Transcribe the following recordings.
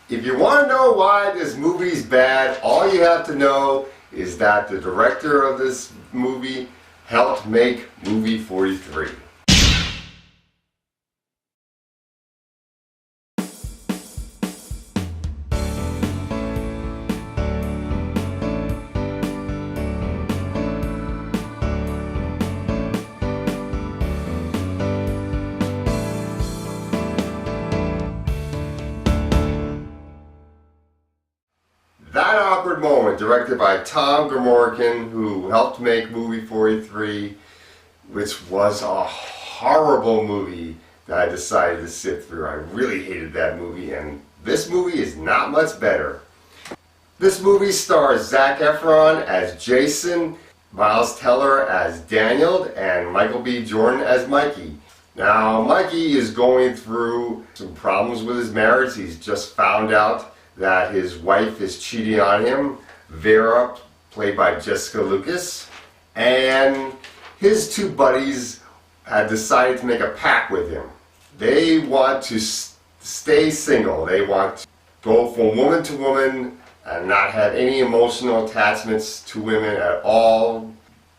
If you want to know why this movie's bad, all you have to know is that the director of this movie helped make movie 43. That Awkward Moment, directed by Tom Gomorkin, who helped make movie 43, which was a horrible movie that I decided to sit through. I really hated that movie, and this movie is not much better. This movie stars Zac Efron as Jason, Miles Teller as Daniel, and Michael B. Jordan as Mikey. Now, Mikey is going through some problems with his marriage. He's just found out that his wife is cheating on him, Vera, played by Jessica Lucas, and his two buddies had decided to make a pact with him. They want to stay single. They want to go from woman to woman and not have any emotional attachments to women at all,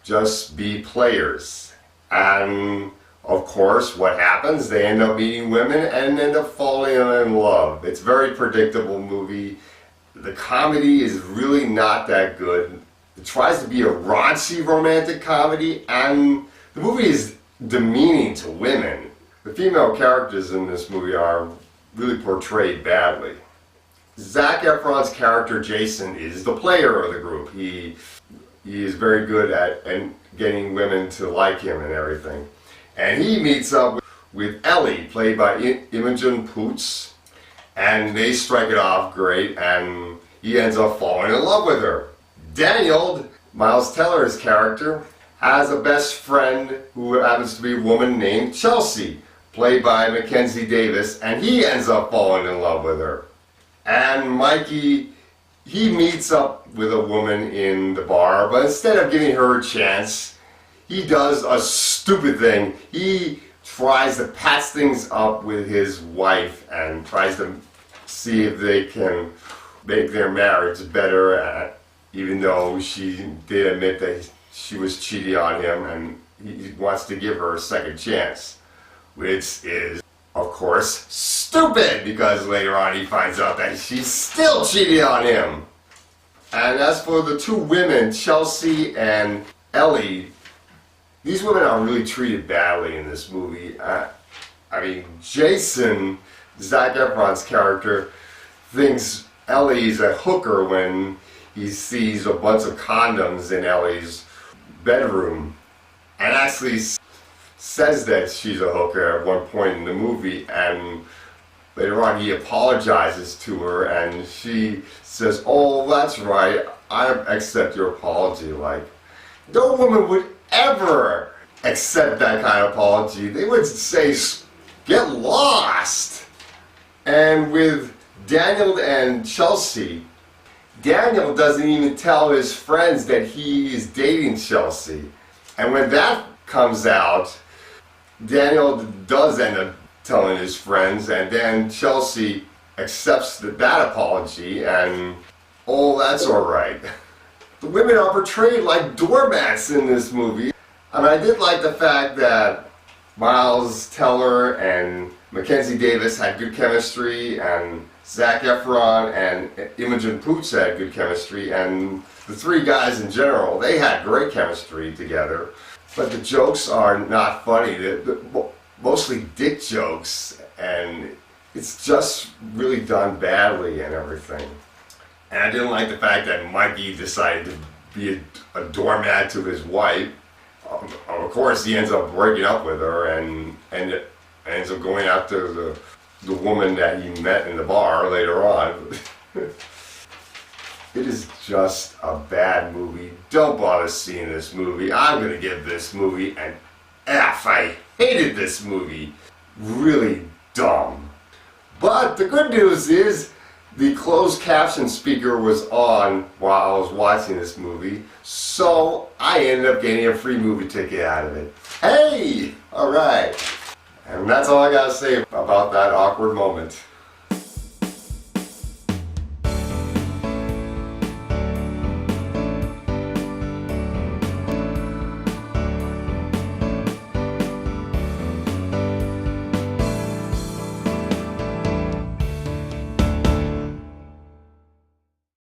just be players. And of course, what happens? They end up meeting women and end up falling in love. It's a very predictable movie. The comedy is really not that good. It tries to be a raunchy romantic comedy, and the movie is demeaning to women. The female characters in this movie are really portrayed badly. Zac Efron's character Jason is the player of the group. He is very good at getting women to like him and everything. And he meets up with Ellie, played by Imogen Poots, and they strike it off great, and he ends up falling in love with her. Daniel, Miles Teller's character, has a best friend who happens to be a woman named Chelsea, played by Mackenzie Davis, and he ends up falling in love with her. And Mikey, he meets up with a woman in the bar, but instead of giving her a chance, he does a stupid thing. He tries to patch things up with his wife and tries to see if they can make their marriage better, even though she did admit that she was cheating on him, and he wants to give her a second chance, which is, of course, stupid, because later on he finds out that she's still cheating on him. And as for the two women, Chelsea and Ellie, these women are really treated badly in this movie. I mean, Jason, Zac Efron's character, thinks Ellie's a hooker when he sees a bunch of condoms in Ellie's bedroom, and actually says that she's a hooker at one point in the movie, and later on he apologizes to her, and she says, "Oh, that's right, I accept your apology." Like, no woman would ever accept that kind of apology. They would say, "Get lost." And with Daniel and Chelsea, Daniel doesn't even tell his friends that he is dating Chelsea. And when that comes out, Daniel does end up telling his friends, and then Chelsea accepts that apology, and oh, that's alright. The women are portrayed like doormats in this movie. And I did like the fact that Miles Teller and Mackenzie Davis had good chemistry, and Zac Efron and Imogen Poots had good chemistry, and the three guys in general, they had great chemistry together. But the jokes are not funny. They're mostly dick jokes, and it's just really done badly and everything. And I didn't like the fact that Mikey decided to be a doormat to his wife. Of course, he ends up breaking up with her and ends up going after the woman that he met in the bar later on. It is just a bad movie. Don't bother seeing this movie. I'm going to give this movie an F. I hated this movie. Really dumb. But the good news is the closed caption speaker was on while I was watching this movie, so I ended up getting a free movie ticket out of it. Hey! Alright. And that's all I gotta say about that awkward moment.